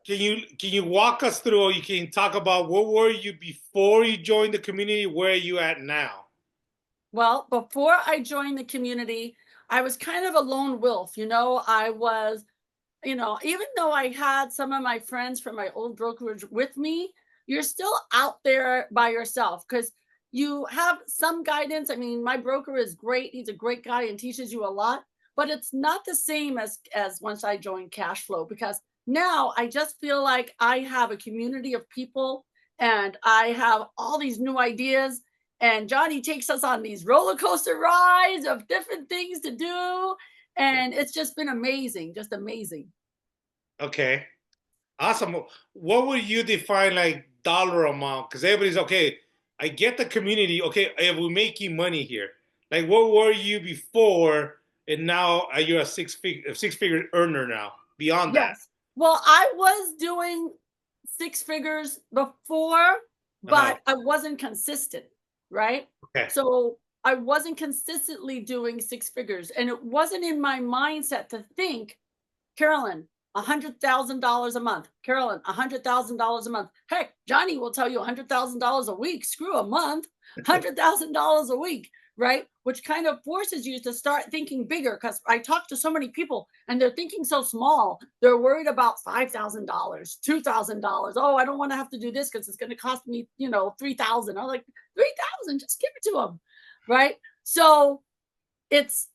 can you walk us through, or you can talk about what were you before you joined the community? Where are you at now? Well, before I joined the community, I was kind of a lone wolf. I was, even though I had some of my friends from my old brokerage with me, you're still out there by yourself because you have some guidance. I mean, my broker is great. He's a great guy and teaches you a lot, but it's not the same as once I joined cash flow because now I just feel like I have a community of people and I have all these new ideas and Johnny takes us on these roller coaster rides of different things to do. And it's just been amazing, just amazing. Okay, awesome. What would you define like dollar amount? Because everybody's okay. I get the community. Okay, if we're making money here, like what were you before, and now you're a six figure earner now. Beyond that, Yes. Well, I was doing six figures before, uh-huh. but I wasn't consistent, right? Okay, So I wasn't consistently doing six figures. And it wasn't in my mindset to think, Carolyn, $100,000 a month. Carolyn, $100,000 a month. Heck, Johnny will tell you $100,000 a week. Screw a month, $100,000 a week, right? Which kind of forces you to start thinking bigger. Because I talk to so many people and they're thinking so small. They're worried about $5,000, $2,000. Oh, I don't want to have to do this because it's going to cost me, 3,000. I'm like, 3,000, just give it to them, right? So it's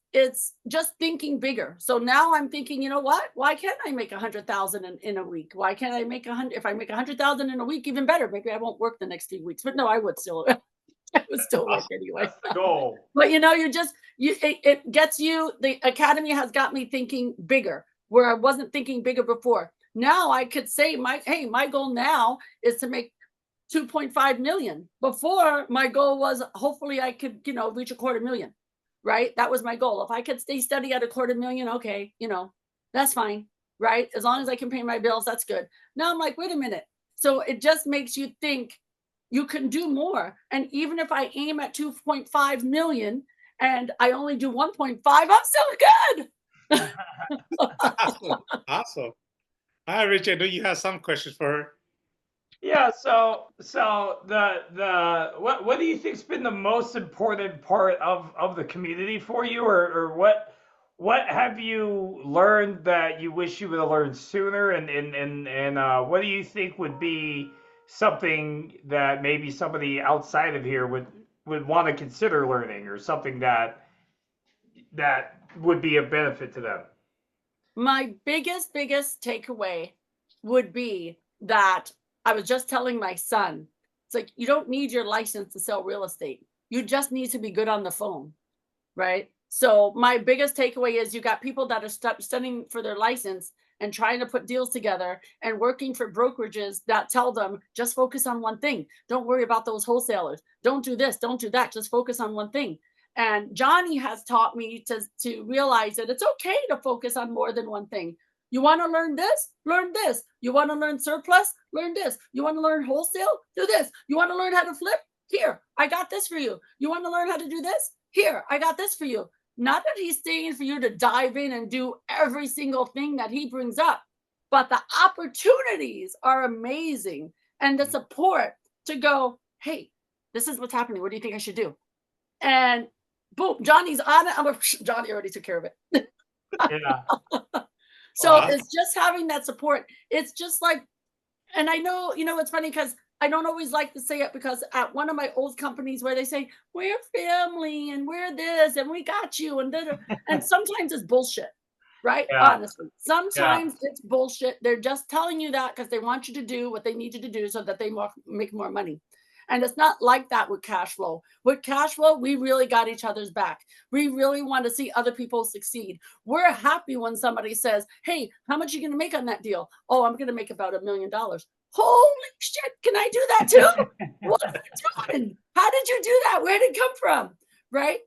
just thinking bigger. So now I'm thinking, you know what? Why can't I make 100,000 in a week? Why can't I make 100? If I make 100,000 in a week, even better. Maybe I won't work the next few weeks, but no, I would still, I would still work That's, anyway. that's the goal. But it gets you. The academy has got me thinking bigger, where I wasn't thinking bigger before. Now I could say my goal now is to make 2.5 million. Before my goal was hopefully I could, reach a quarter million, right? That was my goal. If I could stay steady at a quarter million, okay, that's fine, right? As long as I can pay my bills, that's good. Now I'm like, wait a minute. So it just makes you think you can do more. And even if I aim at 2.5 million and I only do 1.5, I'm still good. awesome, awesome. Hi, Richie. I know you have some questions for her. Yeah, so the what do you think's been the most important part of the community for you, or what have you learned that you wish you would have learned sooner, and what do you think would be something that maybe somebody outside of here would want to consider learning, or something that would be a benefit to them? My biggest takeaway would be that I was just telling my son, it's like you don't need your license to sell real estate. You just need to be good on the phone, right? So my biggest takeaway is you got people that are studying for their license and trying to put deals together and working for brokerages that tell them just focus on one thing. Don't worry about those wholesalers. Don't do this, don't do that. Just focus on one thing. And Johnny has taught me to realize that it's okay to focus on more than one thing. You want to learn this? Learn this. You want to learn surplus? Learn this. You want to learn wholesale? Do this. You want to learn how to flip? Here, I got this for you. You want to learn how to do this? Here, I got this for you. Not that he's saying for you to dive in and do every single thing that he brings up, but the opportunities are amazing. And the support to go, hey, this is what's happening. What do you think I should do? And boom, Johnny's on it. I'm like, Johnny already took care of it. Yeah. So Awesome. it's just having that support. It's just like, and I know, it's funny because I don't always like to say it because at one of my old companies where they say, we're family and we're this and we got you and da-da. And sometimes it's bullshit, right? Yeah. Honestly, Yeah. sometimes it's bullshit. They're just telling you that because they want you to do what they need you to do so that they make more money. And it's not like that with cash flow. With cash flow, we really got each other's back. We really want to see other people succeed. We're happy when somebody says, hey, how much are you going to make on that deal? Oh, I'm going to make about $1 million. Holy shit, can I do that too? What are you doing? How did you do that? Where did it come from? Right?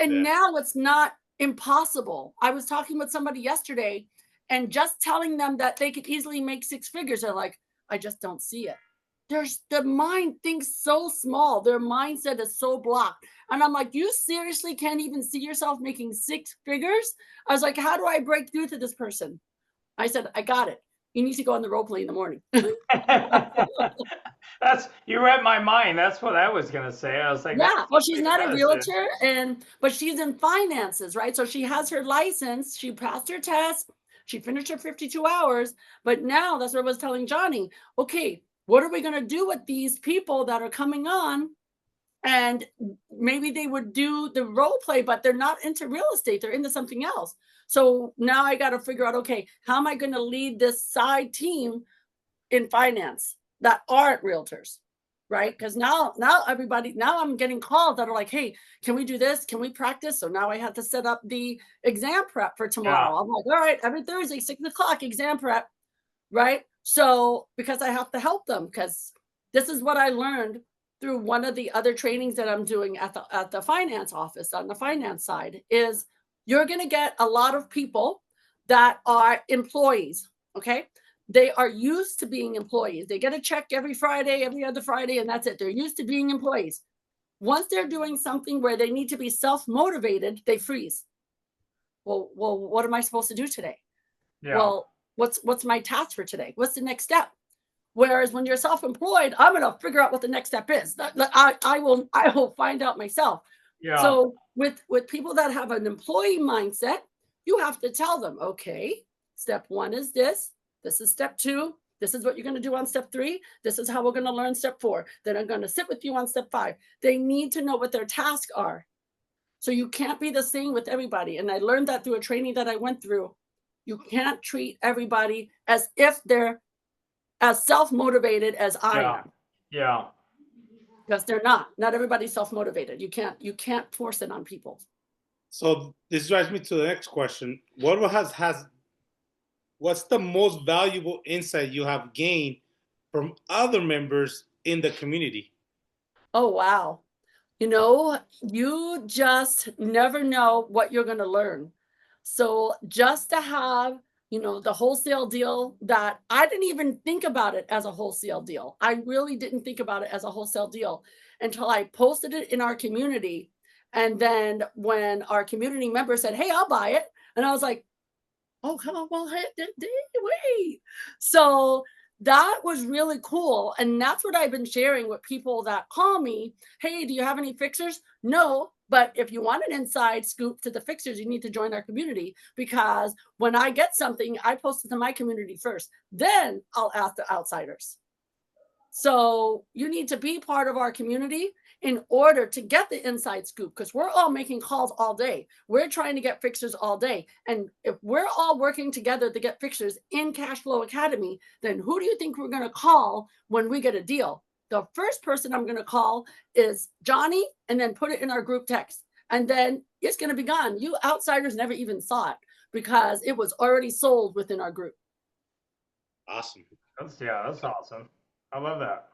And Yeah. now it's not impossible. I was talking with somebody yesterday and just telling them that they could easily make six figures. They're like, I just don't see it. The mind thinks so small. Their mindset is so blocked. And I'm like, you seriously can't even see yourself making six figures? I was like, how do I break through to this person? I said, I got it. you need to go on the role play in the morning. You read my mind. That's what I was gonna say. I was like, Yeah, well, she's not a medicine. realtor, but she's in finances, right? So she has her license, she passed her test, she finished her 52 hours, but now that's what I was telling Johnny. Okay, what are we gonna do with these people that are coming on? And maybe they would do the role play, but they're not into real estate, they're into something else. So now I got to figure out, okay, how am I going to lead this side team in finance that aren't realtors? Right? Because now everybody, now I'm getting calls that are like, hey, can we do this? Can we practice? So now I have to set up the exam prep for tomorrow. Yeah. I'm like, all right, every Thursday, 6 o'clock, exam prep, right? So because I have to help them, because this is what I learned through one of the other trainings that I'm doing at the finance office on the finance side is you're going to get a lot of people that are employees, okay? They are used to being employees. They get a check every Friday, every other Friday, and that's it. They're used to being employees. Once they're doing something where they need to be self-motivated, they freeze. Well, what am I supposed to do today? Yeah. Well, what's my task for today? What's the next step? Whereas when you're self-employed, I'm going to figure out what the next step is. I will find out myself. Yeah. So with people that have an employee mindset, you have to tell them, okay, step 1 is this. This is step 2. This is what you're going to do on step 3. This is how we're going to learn step 4. Then I'm going to sit with you on step 5. They need to know what their tasks are. So you can't be the same with everybody. And I learned that through a training that I went through. You can't treat everybody as if they're as self-motivated as I am, Yeah. because they're not. Not everybody's self-motivated. You can't force it on people. So this drives me to the next question. What's the most valuable insight you have gained from other members in the community? Oh, wow. You just never know what you're going to learn. So just to have, the wholesale deal that I didn't even think about it as a wholesale deal. I really didn't think about it as a wholesale deal until I posted it in our community. And then when our community member said, hey, I'll buy it. And I was like, oh, come on, well, hey, wait. So that was really cool. And that's what I've been sharing with people that call me. Hey, do you have any fixers? No. But if you want an inside scoop to the fixers, you need to join our community, because when I get something, I post it to my community first. Then I'll ask the outsiders. So you need to be part of our community in order to get the inside scoop, because we're all making calls all day. We're trying to get fixers all day. And if we're all working together to get fixers in Cash Flow Academy, then who do you think we're going to call when we get a deal? The first person I'm going to call is Johnny, and then put it in our group text. And then it's going to be gone. You outsiders never even saw it because it was already sold within our group. Awesome. That's awesome. I love that.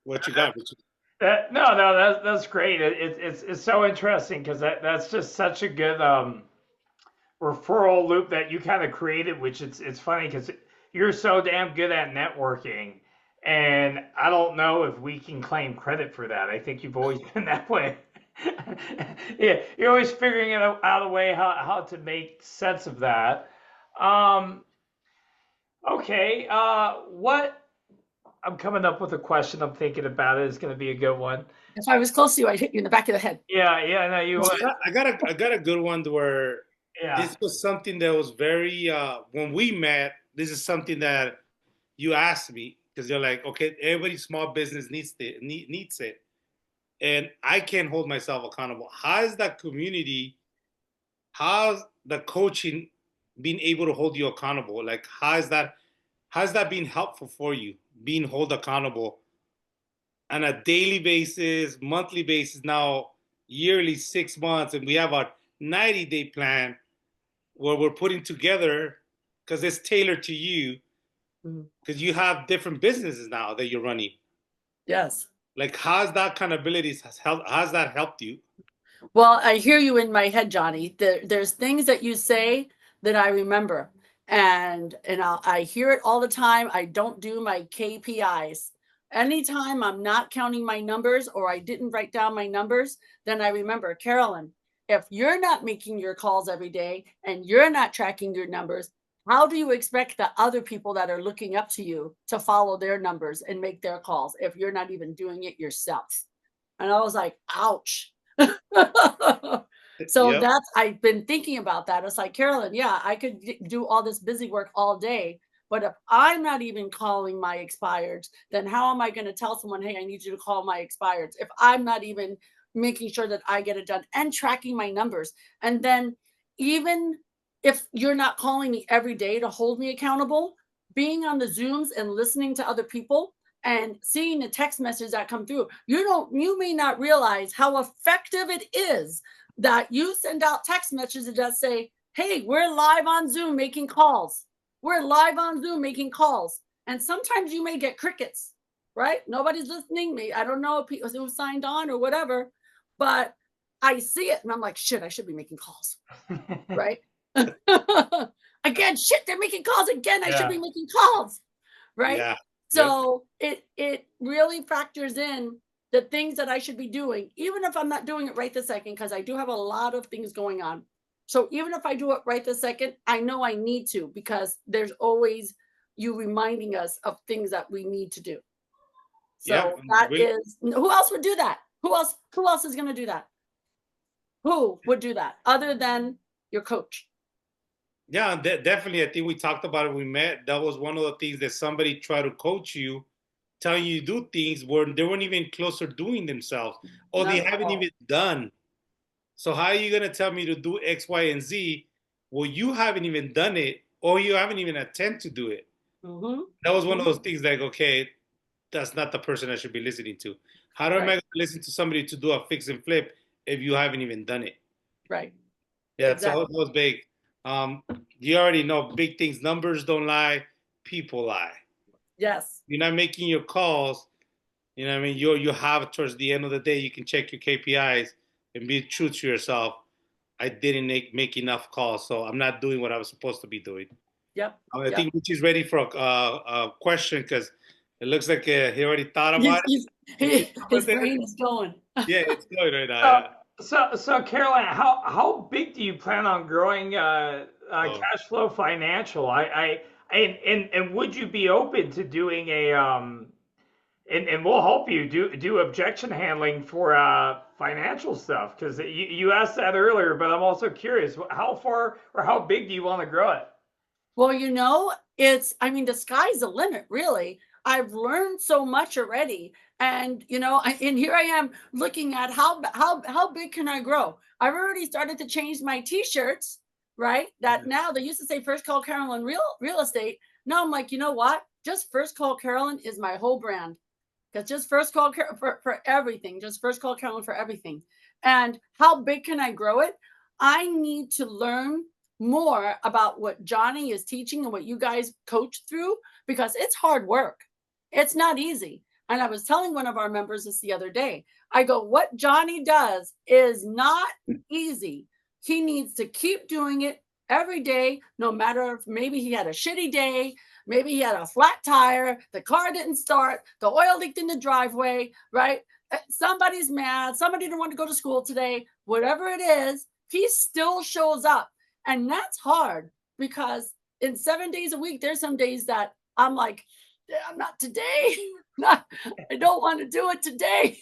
What you got, Richie? That's great. It's so interesting because that's just such a good referral loop that you kind of created. Which it's funny because you're so damn good at networking, and I don't know if we can claim credit for that. I think you've always been that way. Yeah, you're always figuring out a way how to make sense of that. Okay, what I'm coming up with a question I'm thinking about. It is going to be a good one. If I was close to you, I'd hit you in the back of the head. Yeah, no, you would. I got a good one where this was something that was very when we met. This is something that you asked me, because you're like, okay, every small business needs it, and I can't hold myself accountable. How is that community? How's the coaching being able to hold you accountable? Like, how's that been helpful for you, being held accountable on a daily basis, monthly basis, now yearly, 6 months, and we have a 90-day plan where we're putting together, because it's tailored to you, because you have different businesses now that you're running. Yes. Like, how's that kind of abilities how's that helped you? Well, I hear you in my head, Johnny. There's things that you say that I remember, and I hear it all the time. I don't do my KPIs. Anytime I'm not counting my numbers or I didn't write down my numbers, then I remember, Carolyn, if you're not making your calls every day and you're not tracking your numbers, how do you expect the other people that are looking up to you to follow their numbers and make their calls if you're not even doing it yourself? And I was like, ouch. So Yep. that's, I've been thinking about that. It's like, Carolyn, yeah, I could do all this busy work all day, but if I'm not even calling my expireds, then how am I going to tell someone, hey, I need you to call my expireds, if I'm not even making sure that I get it done and tracking my numbers? And then, even if you're not calling me every day to hold me accountable, being on the Zooms and listening to other people and seeing the text messages that come through, you may not realize how effective it is that you send out text messages that say, hey, we're live on Zoom making calls. We're live on Zoom making calls. And sometimes you may get crickets, right? Nobody's listening. Me, I don't know who signed on or whatever, but I see it and I'm like, shit, I should be making calls, right? Again, shit, they're making calls again. I should be making calls, right? Yeah. Yep. So it really factors in the things that I should be doing, even if I'm not doing it right this second, because I do have a lot of things going on. So even if I do it right this second, I know I need to, because there's always you reminding us of things that we need to do. So Yeah. that is, who else would do that? Who else is going to do that? Who would do that other than your coach? Yeah, definitely. I think we talked about it. We met. That was one of the things that somebody tried to coach you, telling you to do things where they weren't even close to doing themselves, or Not they at haven't all. even done. So how are you gonna tell me to do X, Y, and Z? Well, you haven't even done it, or you haven't even attempted to do it. Mm-hmm. That was one of those things like, okay, that's not the person I should be listening to. How am I Right. going to listen to somebody to do a fix and flip if you haven't even done it? Right. Yeah, Exactly. so that was big. You already know big things. Numbers don't lie. People lie. Yes. You're not making your calls. You know what I mean? You have towards the end of the day, you can check your KPIs and be true to yourself. I didn't make enough calls, so I'm not doing what I was supposed to be doing. Yep. I think Richie's ready for a question because it looks like he already thought about it. His brain is going. Yeah, it's going right now. So Carolyn, how big do you plan on growing Oh. cash flow financial? And would you be open to doing a and we'll help you do objection handling for financial stuff, because you asked that earlier, but I'm also curious, how far or how big do you want to grow it? Well, I mean, the sky's the limit, really. I've learned so much already. And, and here I am looking at how big can I grow? I've already started to change my t-shirts, right? That now they used to say First Call Carolyn real estate. Now I'm like, you know what? Just First Call Carolyn is my whole brand. Because just First Call for everything, just First Call Carolyn for everything. And how big can I grow it? I need to learn more about what Johnny is teaching and what you guys coach through, because it's hard work. It's not easy. And I was telling one of our members this the other day. I go, what Johnny does is not easy. He needs to keep doing it every day, no matter if maybe he had a shitty day, maybe he had a flat tire, the car didn't start, the oil leaked in the driveway, right? Somebody's mad, somebody didn't want to go to school today, whatever it is, he still shows up. And that's hard, because in 7 days a week, there's some days that I'm like, I'm not today. I don't want to do it today.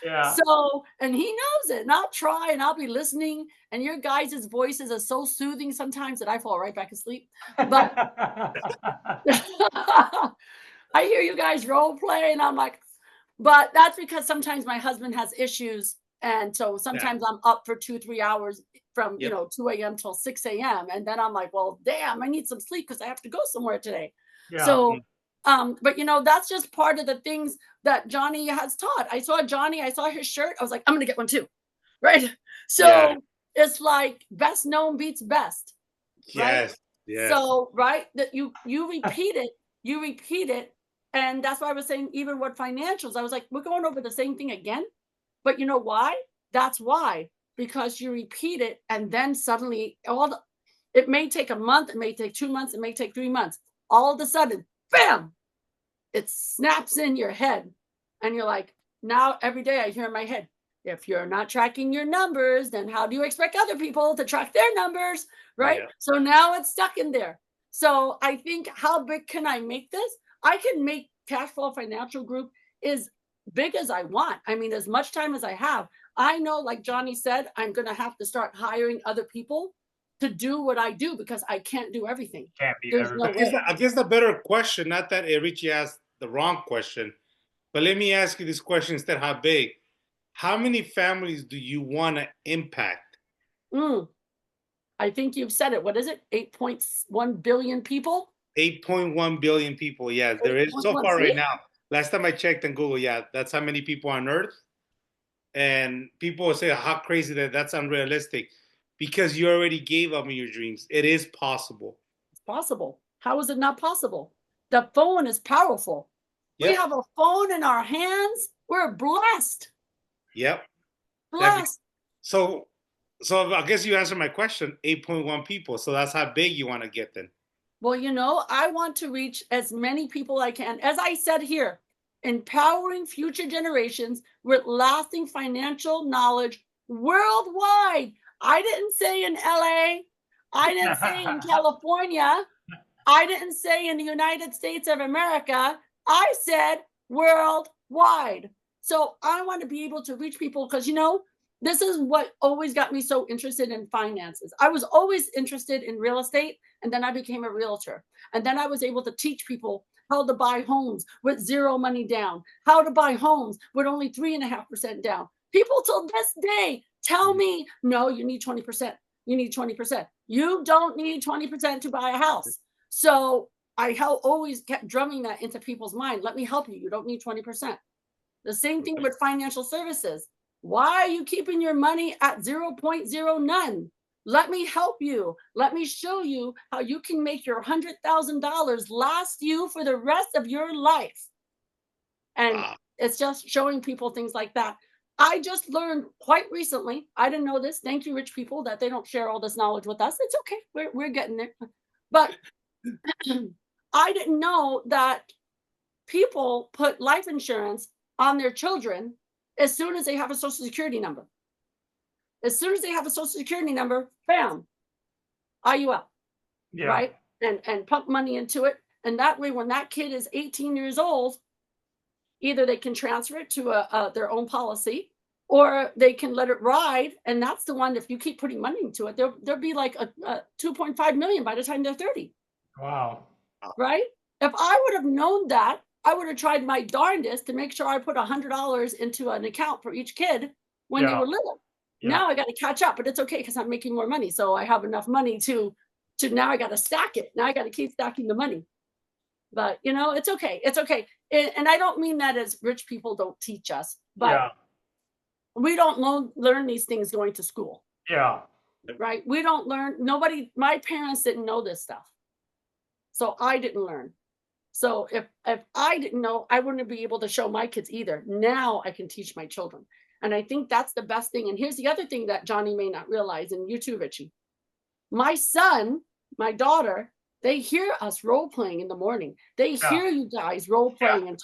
Yeah. So, and he knows it, and I'll try and I'll be listening. And your guys' voices are so soothing sometimes that I fall right back asleep. But I hear you guys role play, and I'm like, but that's because sometimes my husband has issues. And so sometimes I'm up for 2-3 hours from, 2 a.m. till 6 a.m. And then I'm like, well, damn, I need some sleep because I have to go somewhere today. Yeah. So, but that's just part of the things that Johnny has taught. I saw his shirt. I was like, I'm going to get one too. Right. So it's like best known beats best. Right. Yes. So, right. That you repeat it. And that's why I was saying, even with financials, I was like, we're going over the same thing again. But you know why? That's why, because you repeat it, and then suddenly it may take a month, it may take 2 months, it may take 3 months. All of a sudden, bam, it snaps in your head. And you're like, now every day I hear in my head, if you're not tracking your numbers, then how do you expect other people to track their numbers? Right. Yeah. So now it's stuck in there. So I think, how big can I make this? I can make Cash Flow Financial Group as big as I want. I mean, as much time as I have. I know, like Johnny said, I'm going to have to start hiring other people to do what I do because I can't do everything. Can't be There's no everybody. way. I guess the better question, not that Richie asked the wrong question, but let me ask you this question instead. How big? How many families do you want to impact? Mm, I think you've said it. What is it? 8.1 billion people? 8.1 billion people. Yes, there is so 8.1. far right See? now. Last time I checked on Google, yeah, that's how many people on Earth. And people will say, how crazy that's unrealistic because you already gave up on your dreams. It is possible. It's possible. How is it not possible? The phone is powerful. We Yep. have a phone in our hands. We're blessed. Yep. Blessed. So I guess you answered my question, 8.1 people. So that's how big you want to get then. Well, I want to reach as many people I can. As I said here, empowering future generations with lasting financial knowledge worldwide. I didn't say in LA. I didn't say in California. I didn't say in the United States of America. I said worldwide. So I want to be able to reach people because, this is what always got me so interested in finances. I was always interested in real estate, and then I became a realtor. And then I was able to teach people how to buy homes with zero money down, how to buy homes with only 3.5% down. People till this day tell me, no, you need 20%. You need 20%. You don't need 20% to buy a house. So I always kept drumming that into people's mind. Let me help you. You don't need 20%. The same thing with financial services. Why are you keeping your money at 0.0 none? Let me help you. Let me show you how you can make your $100,000 last you for the rest of your life. And it's just showing people things like that. I just learned quite recently, I didn't know this. Thank you, rich people, that they don't share all this knowledge with us. It's okay. We're getting there. But I didn't know that people put life insurance on their children as soon as they have a social security number. As soon as they have a social security number, bam, IUL, Yeah. right? And pump money into it. And that way, when that kid is 18 years old, either they can transfer it to their own policy, or they can let it ride. And that's the one, if you keep putting money into it, there'll be like a 2.5 million by the time they're 30. Wow. Right? If I would have known that, I would have tried my darndest to make sure I put $100 into an account for each kid when they were little. Yeah. Now I got to catch up, but it's okay because I'm making more money. So I have enough money to now I got to stack it. Now I got to keep stacking the money. But it's okay. It's okay. And I don't mean that as rich people don't teach us, but we don't learn these things going to school. Yeah. Right? We don't learn. My parents didn't know this stuff. So I didn't learn. So if I didn't know, I wouldn't be able to show my kids either. Now I can teach my children. And I think that's the best thing. And here's the other thing that Johnny may not realize, and you too, Richie. My son, my daughter, they hear us role playing in the morning. They hear you guys role playing and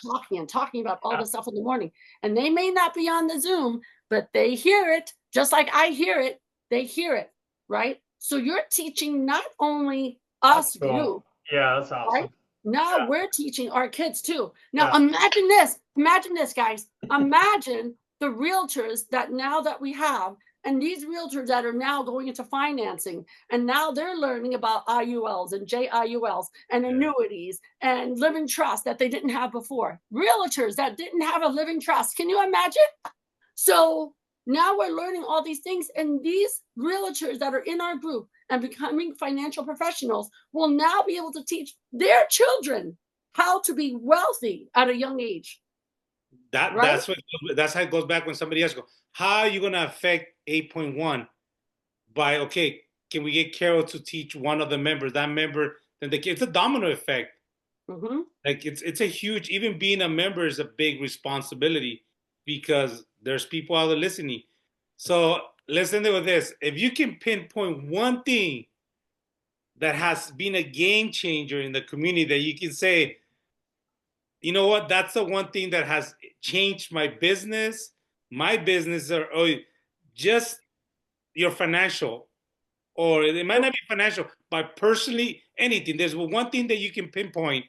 talking about all the stuff in the morning. And they may not be on the Zoom, but they hear it just like I hear it. They hear it, right? So you're teaching not only us, That's cool. you. Yeah, that's awesome. Right? Now we're teaching our kids too. Now imagine this, guys. Imagine the realtors that now that we have, and these realtors that are now going into financing, and now they're learning about IULs and JIULs and annuities and living trust that they didn't have before. Realtors that didn't have a living trust. Can you imagine? So now we're learning all these things, and these realtors that are in our group and becoming financial professionals will now be able to teach their children how to be wealthy at a young age. That's how it goes back when somebody else goes, how are you going to affect 8.1 by, okay, can we get Carol to teach one of the members, that member, then it's a domino effect. Mm-hmm. Like it's a huge, even being a member is a big responsibility because there's people out there listening. So let's end it with this. If you can pinpoint one thing that has been a game changer in the community that you can say, you know what, that's the one thing that has changed my business, or just your financial, or it might not be financial, but personally, anything. There's one thing that you can pinpoint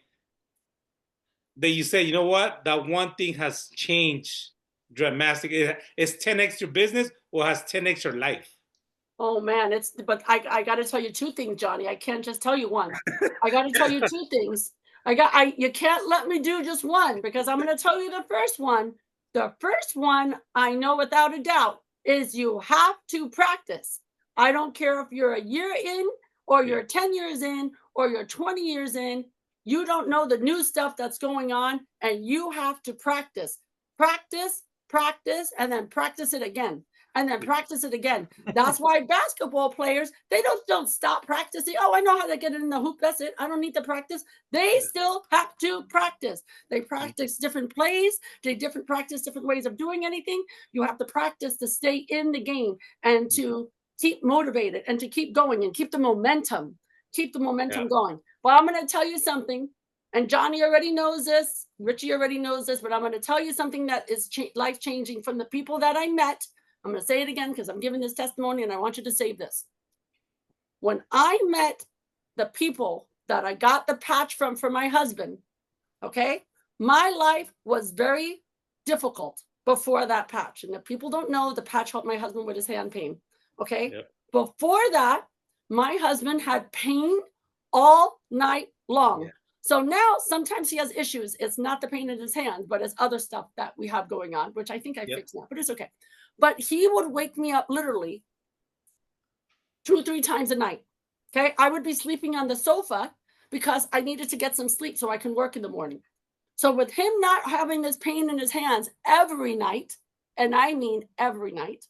that you say, you know what, that one thing has changed dramatically. It's 10x your business or has 10x your life. Oh man, but I got to tell you two things, Johnny. I can't just tell you one. I got to tell you two things. You can't let me do just one because I'm going to tell you the first one. The first one I know without a doubt is you have to practice. I don't care if you're a year in or you're 10 years in or you're 20 years in. You don't know the new stuff that's going on and you have to practice. Practice, practice, and then practice it again. And then practice it again. That's why basketball players, they don't stop practicing. Oh, I know how to get it in the hoop. That's it. I don't need to practice. They still have to practice. They practice different plays. They practice different ways of doing anything. You have to practice to stay in the game and to keep motivated and to keep going and keep the momentum. Keep the momentum going. But I'm going to tell you something. And Johnny already knows this. Richie already knows this. But I'm going to tell you something that is life-changing from the people that I met. I'm going to say it again because I'm giving this testimony and I want you to save this. When I met the people that I got the patch from for my husband, okay, my life was very difficult before that patch. And if people don't know, the patch helped my husband with his hand pain, okay? Yep. Before that, my husband had pain all night long. Yeah. So now sometimes he has issues. It's not the pain in his hand, but it's other stuff that we have going on, which I think I fixed now, but it's okay. But he would wake me up literally 2 or 3 times a night. Okay. I would be sleeping on the sofa because I needed to get some sleep so I can work in the morning. So with him not having this pain in his hands every night, and I mean every night,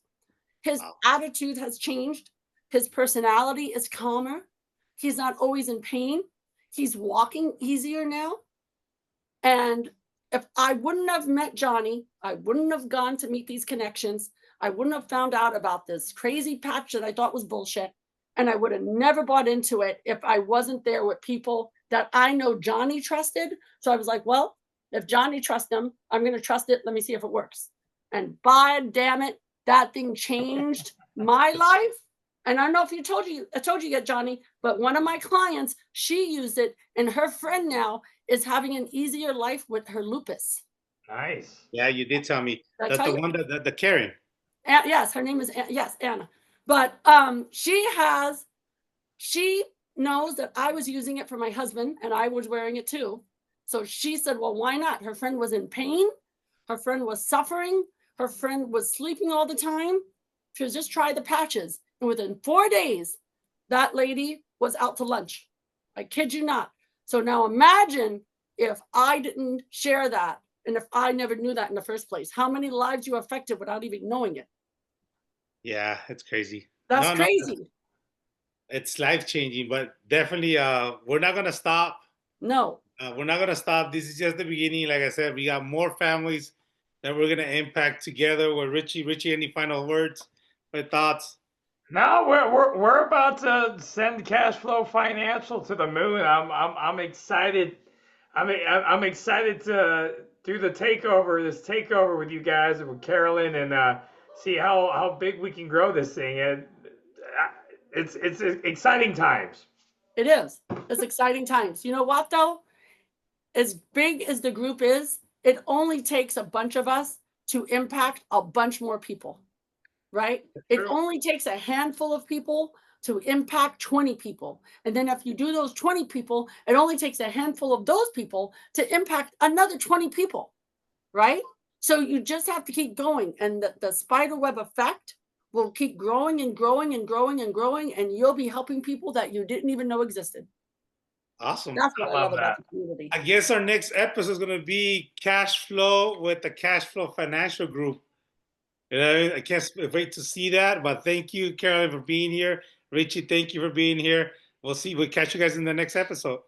his attitude has changed. His personality is calmer. He's not always in pain. He's walking easier now. And if I wouldn't have met Johnny, I wouldn't have gone to meet these connections. I wouldn't have found out about this crazy patch that I thought was bullshit. And I would have never bought into it if I wasn't there with people that I know Johnny trusted. So I was like, well, if Johnny trusts them, I'm going to trust it. Let me see if it works. And by damn it, that thing changed my life. And I don't know if I told you yet, Johnny, but one of my clients, she used it and her friend now is having an easier life with her lupus. Nice. Yeah, you did tell me. That's the one that the Karen. Yes, her name is Anna. But she knows that I was using it for my husband and I was wearing it too. So she said, well, why not? Her friend was in pain. Her friend was suffering. Her friend was sleeping all the time. She was just try the patches. And within 4 days, that lady was out to lunch. I kid you not. So now imagine if I didn't share that and if I never knew that in the first place, how many lives you affected without even knowing it. Yeah, it's crazy. That's crazy. It's life-changing, but definitely we're not going to stop. No. We're not going to stop. This is just the beginning. Like I said, we got more families that we're going to impact together with Richie. Richie, any final words or thoughts? No, we're about to send Cash Flow Financial to the moon. I'm excited. I'm excited to do this takeover with you guys and with Carolyn and see how big we can grow this thing. And it's exciting times. It is. It's exciting times. You know what though? As big as the group is, it only takes a bunch of us to impact a bunch more people. Right? It only takes a handful of people to impact 20 people. And then if you do those 20 people, it only takes a handful of those people to impact another 20 people. Right? So you just have to keep going. And the spider web effect will keep growing and growing and growing and growing. And you'll be helping people that you didn't even know existed. Awesome. That's what I love about the community. I guess our next episode is going to be Cash Flow with the Cash Flow Financial Group. I can't wait to see that. But thank you, Carolyn, for being here. Richie, thank you for being here. We'll catch you guys in the next episode.